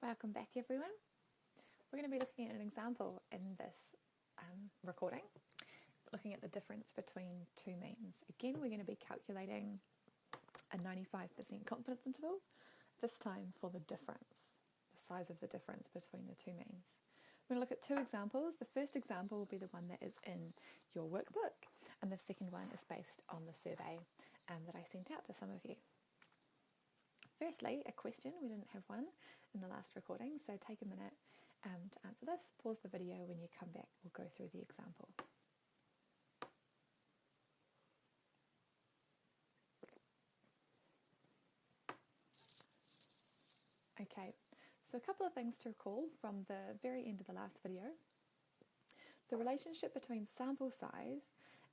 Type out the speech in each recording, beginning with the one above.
Welcome back, everyone. We're going to be looking at an example in this recording, looking at the difference between two means. Again, we're going to be calculating a 95% confidence interval, this time for the difference, the size of the difference between the two means. We're going to look at two examples. The first example will be the one that is in your workbook, and the second one is based on the survey that I sent out to some of you. Firstly, a question. We didn't have one in the last recording, so take a minute to answer this. Pause the video. When you come back, we'll go through the example. Okay, so a couple of things to recall from the very end of the last video. The relationship between sample size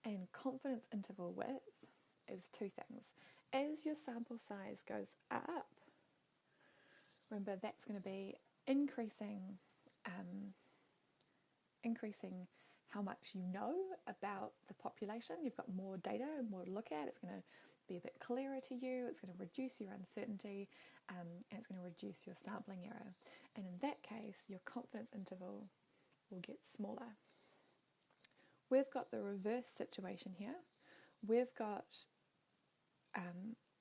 and confidence interval width is two things. As your sample size goes up, remember that's going to be increasing how much you know about the population. You've got more data and more to look at. It's going to be a bit clearer to you. It's going to reduce your uncertainty, and it's going to reduce your sampling error. And in that case, your confidence interval will get smaller. We've got the reverse situation here. We've got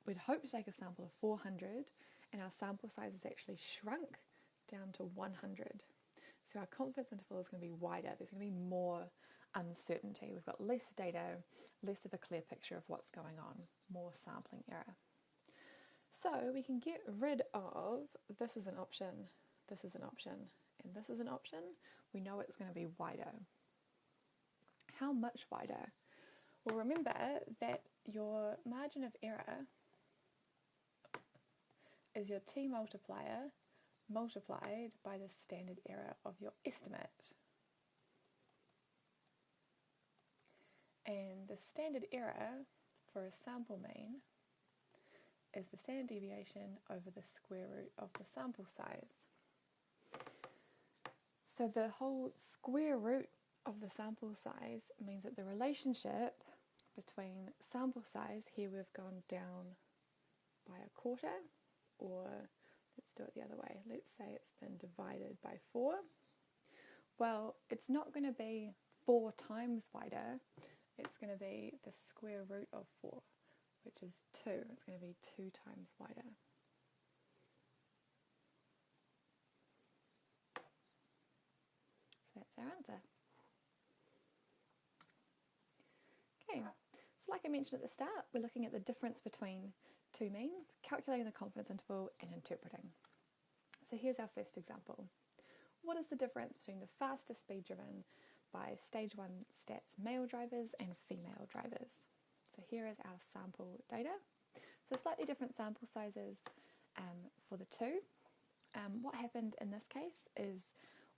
we'd hope to take a sample of 400, and our sample size is actually shrunk down to 100. So our confidence interval is going to be wider. There's going to be more uncertainty. We've got less data, less of a clear picture of what's going on, more sampling error. So we can get rid of this is an option, this is an option, and this is an option. We know it's going to be wider. How much wider? Well, remember that your margin of error is your t multiplier multiplied by the standard error of your estimate. And the standard error for a sample mean is the standard deviation over the square root of the sample size. So the whole square root of the sample size means that the relationship between sample size, here we've gone down by a quarter, or let's do it the other way. Let's say it's been divided by 4. Well, it's not going to be 4 times wider. It's going to be the square root of 4, which is 2. It's going to be 2 times wider. So that's our answer. Okay, so like I mentioned at the start, we're looking at the difference between two means, calculating the confidence interval and interpreting. So here's our first example. What is the difference between the fastest speed driven by stage 1 stats male drivers and female drivers? So here is our sample data. So slightly different sample sizes for the two. What happened in this case is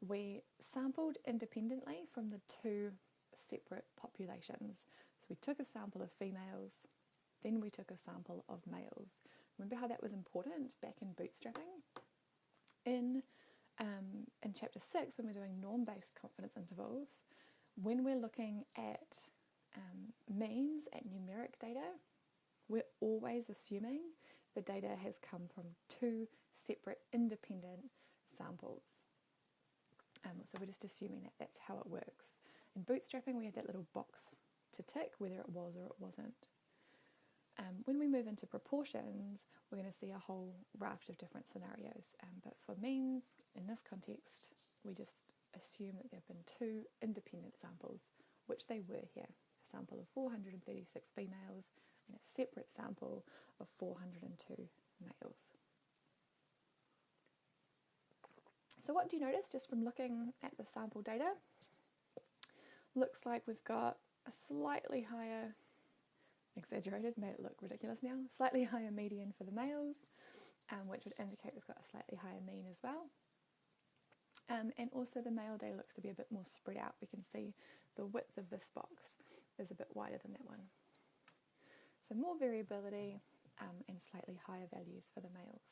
we sampled independently from the two separate populations. So we took a sample of females, then we took a sample of males. Remember how that was important back in bootstrapping? In Chapter 6, when we're doing norm-based confidence intervals, when we're looking at means, at numeric data, we're always assuming the data has come from two separate independent samples. So we're just assuming that that's how it works. In bootstrapping, we had that little box to tick whether it was or it wasn't. When we move into proportions, we're going to see a whole raft of different scenarios. But for means, in this context, we just assume that there have been two independent samples, which they were here. A sample of 436 females and a separate sample of 402 males. So what do you notice just from looking at the sample data? Looks like we've got a slightly higher, exaggerated, made it look ridiculous now, slightly higher median for the males, which would indicate we've got a slightly higher mean as well. And also the male data looks to be a bit more spread out. We can see the width of this box is a bit wider than that one. So more variability and slightly higher values for the males.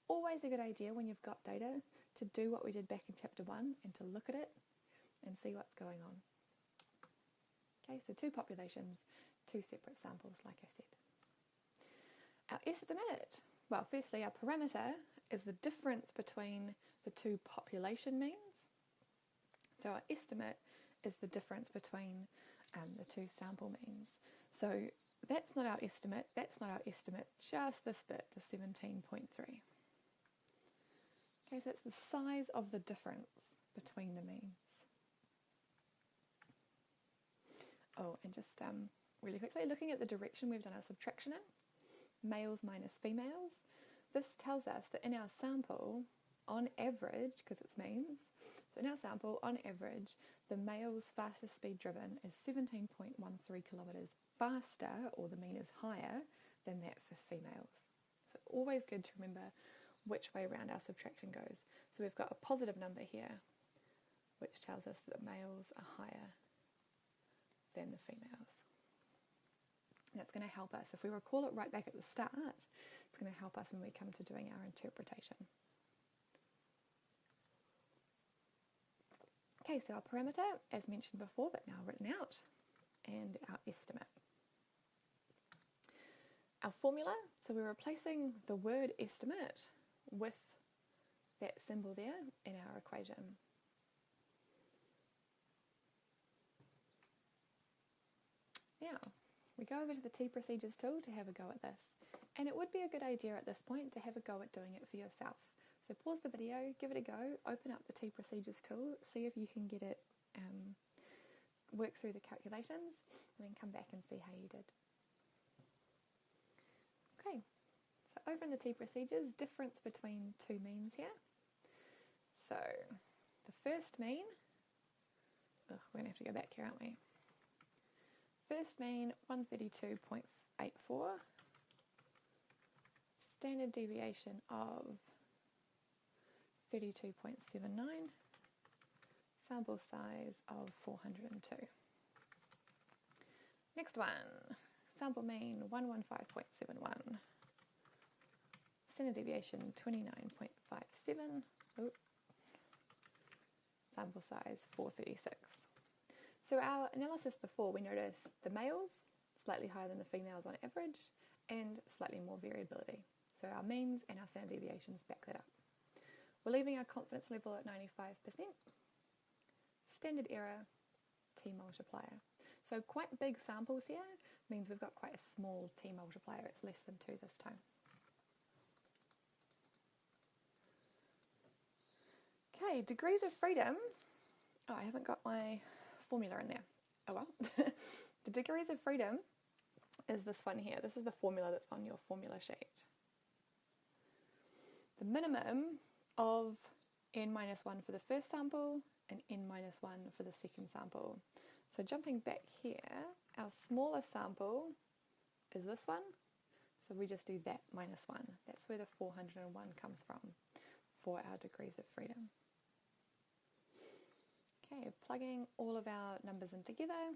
Always a good idea when you've got data to do what we did back in Chapter 1 and to look at it and see what's going on. Okay, so two populations, two separate samples, like I said. Our estimate Well, firstly, our parameter is the difference between the two population means. So our estimate is the difference between the two sample means. So that's not our estimate, just this bit, the 17.3. Okay, so it's the size of the difference between the means. Oh, and just really quickly, looking at the direction we've done our subtraction in, males minus females, this tells us that in our sample, on average, because it's means, so in our sample, on average, the male's fastest speed driven is 17.13 kilometres faster, or the mean is higher, than that for females. So always good to remember which way around our subtraction goes. So we've got a positive number here, which tells us that males are higher than the females. That's going to help us. If we recall it right back at the start, it's going to help us when we come to doing our interpretation. Okay, so our parameter, as mentioned before, but now written out, and our estimate. Our formula, so we're replacing the word estimate with that symbol there in our equation. Now, we go over to the T procedures tool to have a go at this. And it would be a good idea at this point to have a go at doing it for yourself. So pause the video, give it a go, open up the T procedures tool, see if you can get it, work through the calculations, and then come back and see how you did. Okay, so over in the T procedures, difference between two means here. So the first mean, we're going to have to go back here, aren't we? First mean 132.84, standard deviation of 32.79, sample size of 402. Next one, sample mean 115.71, standard deviation 29.57, sample size 436. So our analysis before, we noticed the males slightly higher than the females on average and slightly more variability. So our means and our standard deviations back that up. We're leaving our confidence level at 95%. Standard error, T multiplier. So quite big samples here means we've got quite a small T multiplier. It's less than 2 this time. Okay, degrees of freedom. Oh, I haven't got my formula in there. Oh well. The degrees of freedom is this one here. This is the formula that's on your formula sheet. The minimum of n minus 1 for the first sample and n minus 1 for the second sample. So jumping back here, our smallest sample is this one. So we just do that minus 1. That's where the 401 comes from for our degrees of freedom. Okay, plugging all of our numbers in together,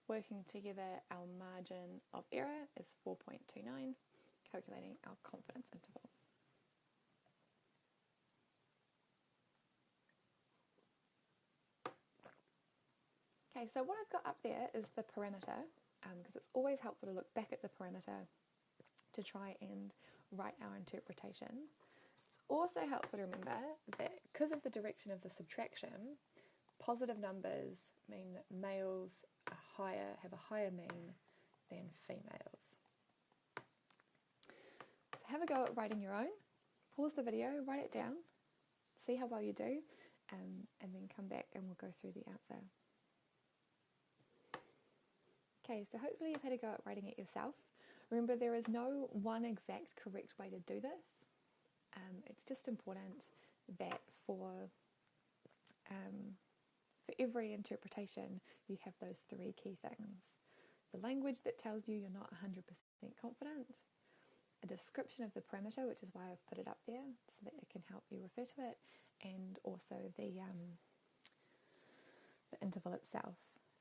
working together, our margin of error is 4.29, calculating our confidence interval. Okay, so what I've got up there is the parameter, because it's always helpful to look back at the parameter to try and write our interpretation. It's also helpful to remember that because of the direction of the subtraction, positive numbers mean that males are higher, have a higher mean than females. So have a go at writing your own. Pause the video, write it down, see how well you do, and then come back and we'll go through the answer. Okay, so hopefully you've had a go at writing it yourself. Remember, there is no one exact correct way to do this. It's just important that for every interpretation, you have those 3 key things. The language that tells you you're not 100% confident, a description of the parameter, which is why I've put it up there, so that it can help you refer to it, and also the interval itself.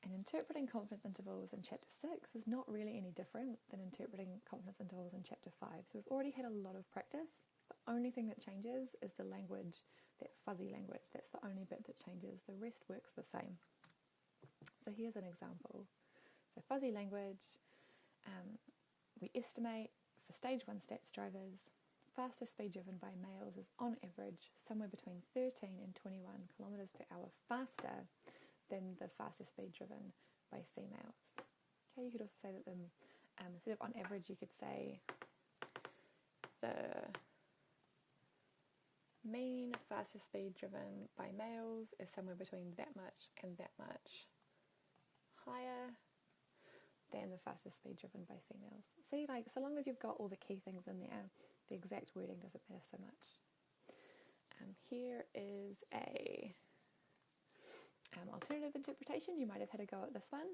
And interpreting confidence intervals in Chapter 6 is not really any different than interpreting confidence intervals in Chapter 5. So we've already had a lot of practice. The only thing that changes is the language, that fuzzy language. That's the only bit that changes. The rest works the same. So here's an example. So fuzzy language, we estimate for stage 1 stats drivers fastest speed driven by males is on average somewhere between 13 and 21 kilometres per hour faster than the fastest speed driven by females. Okay, you could also say that the, instead of on average, you could say the mean fastest speed driven by males is somewhere between that much and that much higher than the fastest speed driven by females. See, like, so long as you've got all the key things in there, the exact wording doesn't matter so much. Here is a alternative interpretation. You might have had a go at this one.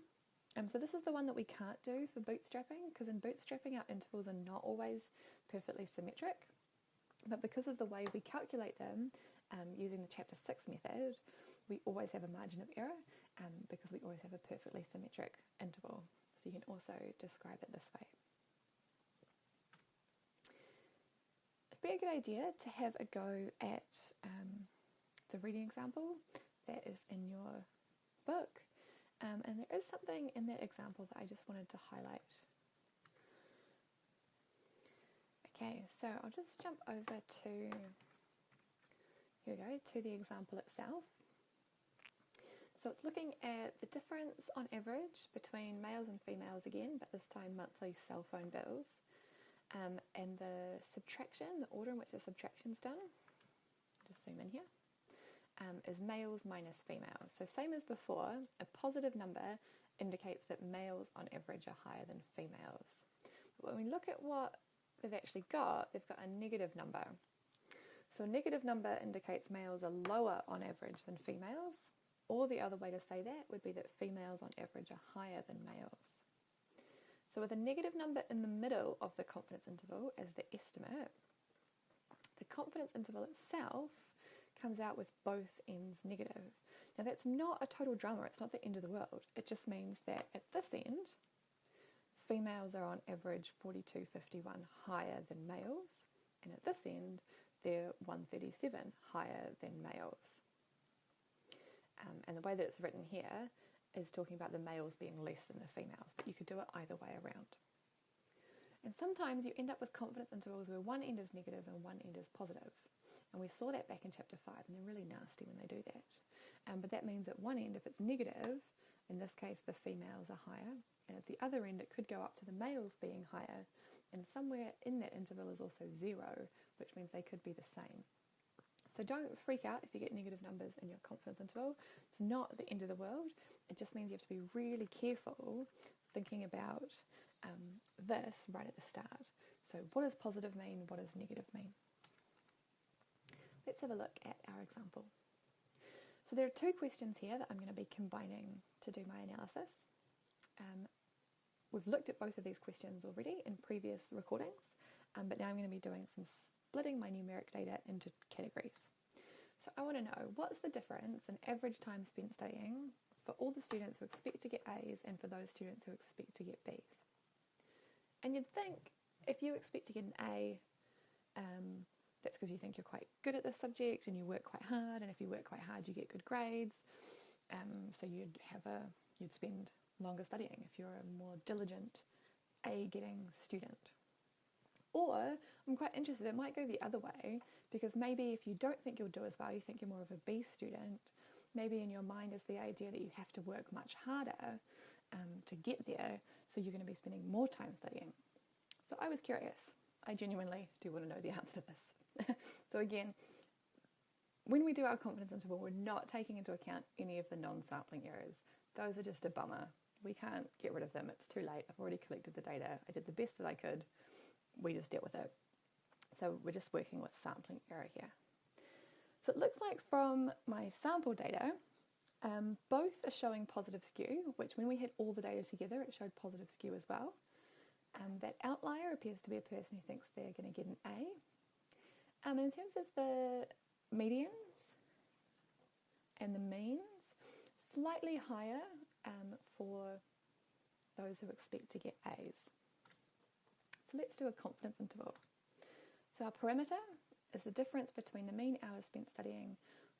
So this is the one that we can't do for bootstrapping, because in bootstrapping our intervals are not always perfectly symmetric, but because of the way we calculate them using the chapter 6 method, we always have a margin of error because we always have a perfectly symmetric interval. So you can also describe it this way. It'd be a good idea to have a go at the reading example that is in your book. And there is something in that example that I just wanted to highlight. Okay, so I'll just jump over to, here we go, to the example itself. So it's looking at the difference on average between males and females again, but this time monthly cell phone bills, and the subtraction, the order in which the subtraction's done, just zoom in here, is males minus females. So same as before, a positive number indicates that males on average are higher than females. But when we look at what they've actually got, they've got a negative number. So a negative number indicates males are lower on average than females, or the other way to say that would be that females on average are higher than males. So with a negative number in the middle of the confidence interval as the estimate, the confidence interval itself comes out with both ends negative. Now that's not a total drama, it's not the end of the world. It just means that at this end, females are on average 42.51 higher than males, and at this end, they're 137 higher than males. And the way that it's written here is talking about the males being less than the females, but you could do it either way around. And sometimes you end up with confidence intervals where one end is negative and one end is positive. And we saw that back in chapter 5, and they're really nasty when they do that. But that means at one end, if it's negative, in this case the females are higher, and at the other end it could go up to the males being higher, and somewhere in that interval is also 0, which means they could be the same. So don't freak out if you get negative numbers in your confidence interval. It's not the end of the world. It just means you have to be really careful thinking about this right at the start. So what does positive mean? What does negative mean? Let's have a look at our example. So there are two questions here that I'm going to be combining to do my analysis. We've looked at both of these questions already in previous recordings, but now I'm going to be doing some splitting my numeric data into categories. So I want to know, what's the difference in average time spent studying for all the students who expect to get A's and for those students who expect to get B's? And you'd think if you expect to get an A, that's because you think you're quite good at this subject and you work quite hard, and if you work quite hard you get good grades, so you'd spend longer studying if you're a more diligent A-getting student. Or, I'm quite interested, it might go the other way, because maybe if you don't think you'll do as well, you think you're more of a B student, maybe in your mind is the idea that you have to work much harder to get there, so you're going to be spending more time studying. So I was curious. I genuinely do want to know the answer to this. So again, when we do our confidence interval, we're not taking into account any of the non-sampling errors. Those are just a bummer. We can't get rid of them. It's too late. I've already collected the data. I did the best that I could. We just dealt with it. So we're just working with sampling error here. So it looks like from my sample data, both are showing positive skew, which when we had all the data together, it showed positive skew as well. That outlier appears to be a person who thinks they're going to get an A. In terms of the medians and the means, slightly higher for those who expect to get A's. So let's do a confidence interval. So our parameter is the difference between the mean hours spent studying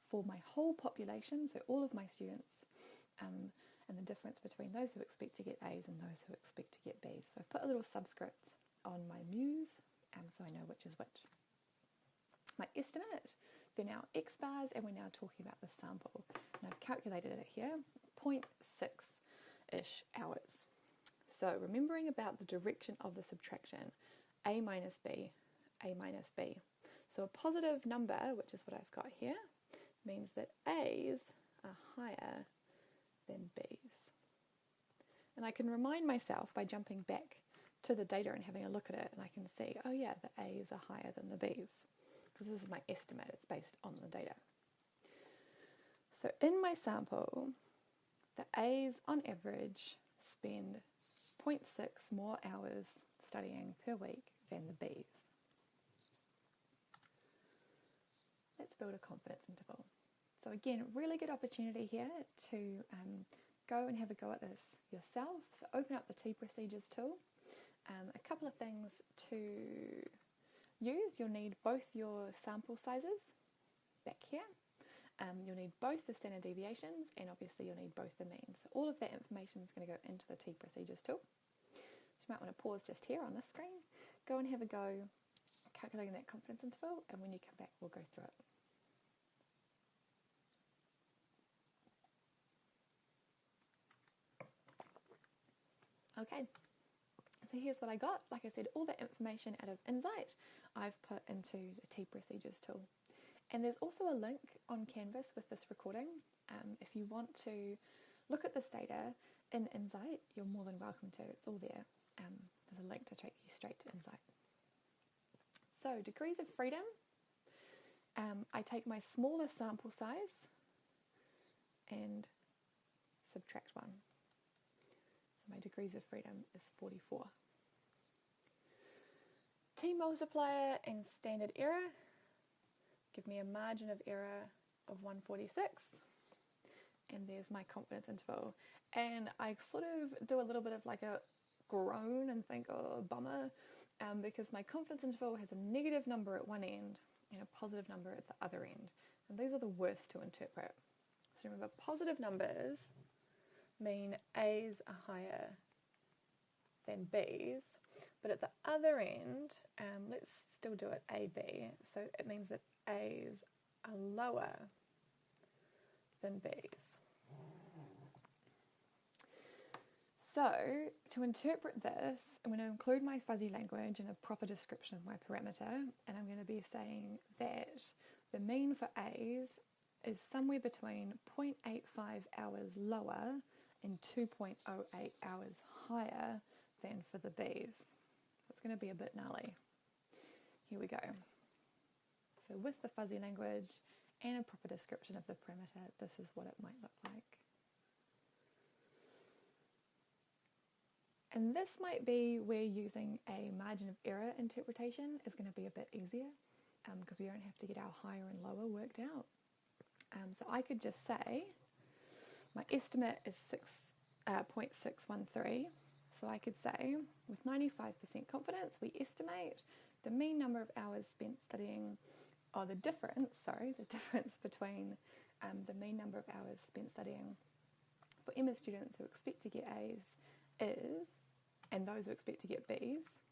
for my whole population, so all of my students, and the difference between those who expect to get A's and those who expect to get B's. So I've put a little subscript on my mu's so I know which is which. estimate, they're now X bars, and we're now talking about the sample. And I've calculated it here, 0.6-ish hours. So remembering about the direction of the subtraction, A minus B, A minus B. So a positive number, which is what I've got here, means that A's are higher than B's. And I can remind myself by jumping back to the data and having a look at it, and I can see, oh yeah, the A's are higher than the B's, because this is my estimate, it's based on the data. So in my sample, the A's on average spend 0.6 more hours studying per week than the B's. Let's build a confidence interval. So again, really good opportunity here to go and have a go at this yourself. So open up the T procedures tool. A couple of things to use. You'll need both your sample sizes back here. You'll need both the standard deviations, and obviously you'll need both the means. So all of that information is going to go into the T procedures tool. So you might want to pause just here on this screen, go and have a go calculating that confidence interval, and when you come back we'll go through it. Okay, so here's what I got. Like I said, all that information out of Insight I've put into the T procedures tool. And there's also a link on Canvas with this recording. If you want to look at this data in Insight, you're more than welcome to. It's all there. There's a link to take you straight to Insight. So degrees of freedom. I take my smaller sample size and subtract 1. So my degrees of freedom is 44. T multiplier and standard error give me a margin of error of 146, and there's my confidence interval. And I sort of do a little bit of like a groan and think, oh, bummer, because my confidence interval has a negative number at one end and a positive number at the other end. And these are the worst to interpret. So remember, positive numbers mean A's are higher than B's, but at the other end, let's still do it AB. So it means that A's are lower than B's. So to interpret this, I'm going to include my fuzzy language and a proper description of my parameter, and I'm going to be saying that the mean for A's is somewhere between 0.85 hours lower and 2.08 hours higher than for the B's. It's going to be a bit gnarly. Here we go. So with the fuzzy language and a proper description of the parameter, this is what it might look like. And this might be where using a margin of error interpretation is going to be a bit easier, because we don't have to get our higher and lower worked out. So I could just say my estimate is 0.613. So I could say with 95% confidence we estimate the mean number of hours spent studying, or the difference between the mean number of hours spent studying for MA students who expect to get A's is, and those who expect to get B's,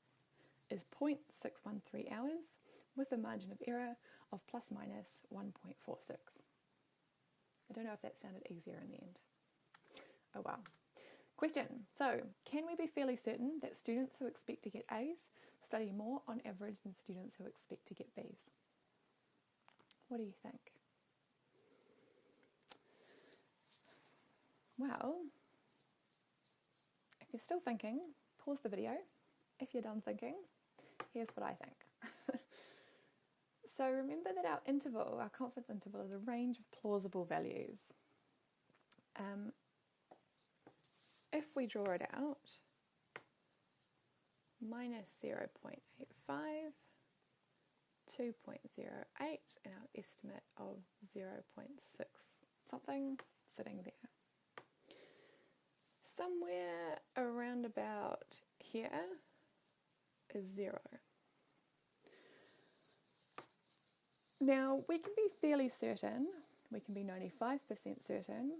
is 0.613 hours with a margin of error of plus minus 1.46. I don't know if that sounded easier in the end. Oh wow. Question. So, can we be fairly certain that students who expect to get A's study more on average than students who expect to get B's? What do you think? Well, if you're still thinking, pause the video. If you're done thinking, here's what I think. So remember that our interval, our confidence interval, is a range of plausible values. If we draw it out, minus 0.85, 2.08, and our estimate of 0.6 something sitting there. Somewhere around about here is 0. Now, we can be fairly certain, we can be 95% certain,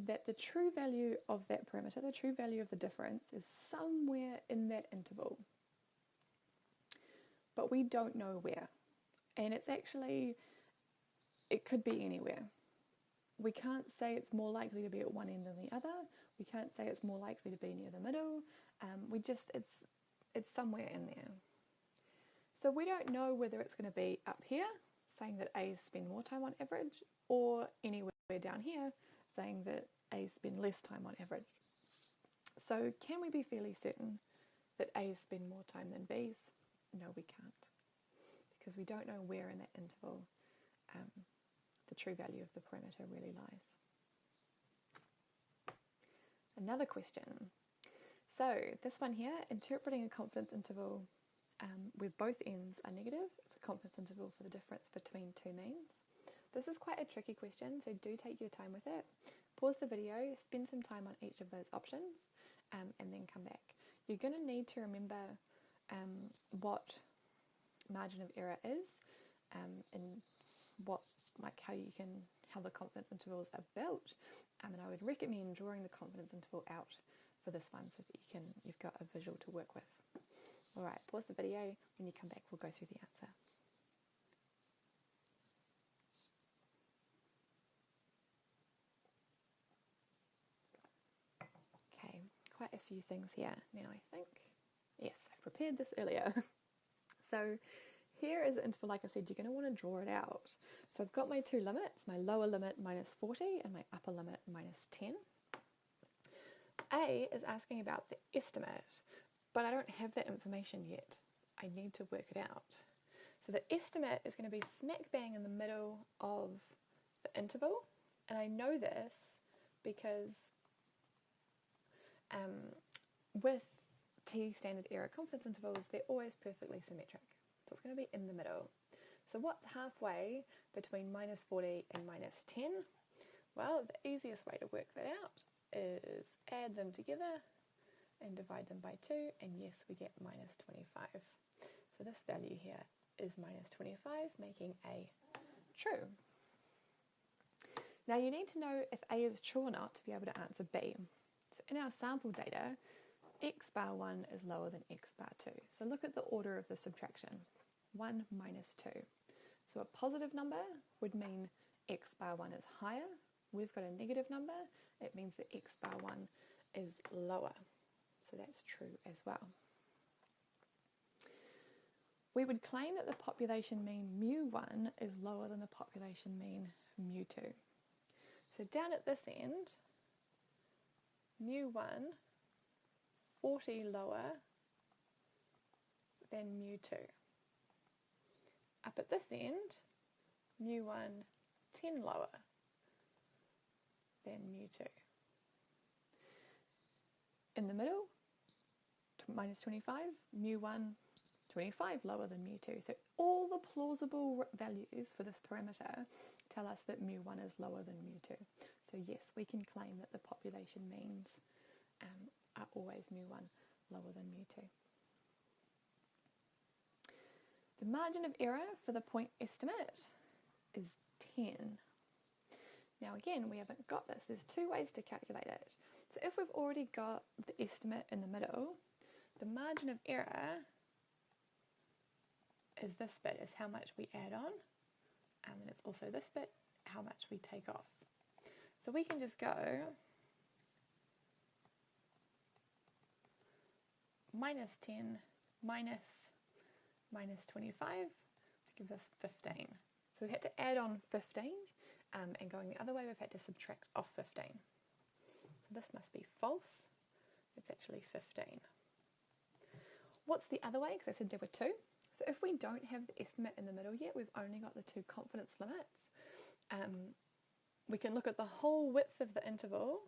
that the true value of that parameter, the true value of the difference, is somewhere in that interval. But we don't know where. And it's actually, it could be anywhere. We can't say it's more likely to be at one end than the other. We can't say it's more likely to be near the middle. It's somewhere in there. So we don't know whether it's going to be up here, saying that A's spend more time on average, or anywhere down here, saying that A's spend less time on average. So can we be fairly certain that A's spend more time than B's? No, we can't, because we don't know where in that interval the true value of the parameter really lies. Another question. So this one here, interpreting a confidence interval where both ends are negative. It's a confidence interval for the difference between two means. This is quite a tricky question, so do take your time with it. Pause the video, spend some time on each of those options, and then come back. You're going to need to remember what margin of error is, and how the confidence intervals are built. And I would recommend drawing the confidence interval out for this one so that you've got a visual to work with. All right, pause the video. When you come back, we'll go through the answer. Okay, quite a few things here. Now I think, yes, I've prepared this earlier. So here is the interval, like I said, you're going to want to draw it out. So I've got my two limits, my lower limit minus 40 and my upper limit minus 10. A is asking about the estimate, but I don't have that information yet. I need to work it out. So the estimate is going to be smack bang in the middle of the interval, and I know this because with T standard error confidence intervals, they're always perfectly symmetric. So it's going to be in the middle. So what's halfway between minus 40 and minus 10? Well, the easiest way to work that out is add them together and divide them by 2, and yes, we get minus 25. So this value here is minus 25, making A true. Now you need to know if A is true or not to be able to answer B. So in our sample data, x bar 1 is lower than x bar 2. So look at the order of the subtraction. 1 minus 2. So a positive number would mean x bar 1 is higher. We've got a negative number. It means that x bar 1 is lower. So that's true as well. We would claim that the population mean mu1 is lower than the population mean mu2. So down at this end, mu1, 40 lower than mu2. Up at this end, mu1, 10 lower than mu2. In the middle, minus 25, mu1, 25 lower than mu2. So all the plausible values for this parameter tell us that mu1 is lower than mu2. So yes, we can claim that the population means are always mu1 lower than mu2. The margin of error for the point estimate is 10. Now again, we haven't got this. There's two ways to calculate it. So if we've already got the estimate in the middle, the margin of error is this bit, is how much we add on, and then it's also this bit, how much we take off. So we can just go minus 10 minus 25, which gives us 15. So we've had to add on 15, and going the other way, we've had to subtract off 15. So this must be false. It's actually 15. What's the other way? Because I said there were two. So if we don't have the estimate in the middle yet, we've only got the two confidence limits, we can look at the whole width of the interval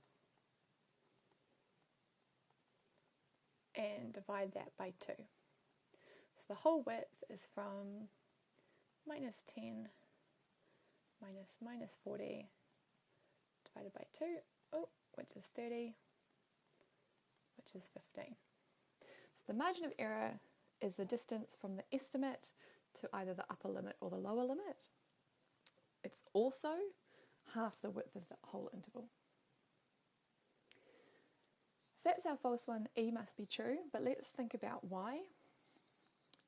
and divide that by 2. So the whole width is from minus 10 minus 40 divided by 2, which is 30, which is 15. So the margin of error is the distance from the estimate to either the upper limit or the lower limit. It's also half the width of the whole interval. If that's our false one, E must be true, but let's think about why.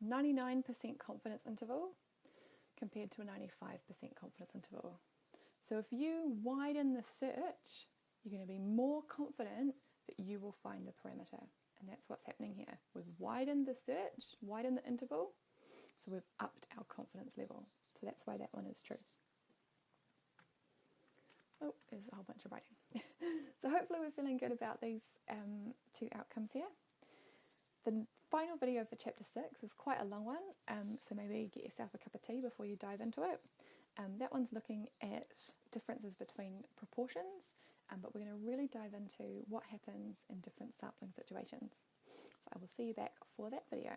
99% confidence interval compared to a 95% confidence interval. So if you widen the search, you're going to be more confident that you will find the parameter. And that's what's happening here. We've widened the search, widened the interval, so we've upped our confidence level. So that's why that one is true. Oh, there's a whole bunch of writing. So hopefully we're feeling good about these two outcomes here. The final video for Chapter 6 is quite a long one, so maybe get yourself a cup of tea before you dive into it. That one's looking at differences between proportions, but we're going to really dive into what happens in different sampling situations. So I will see you back for that video.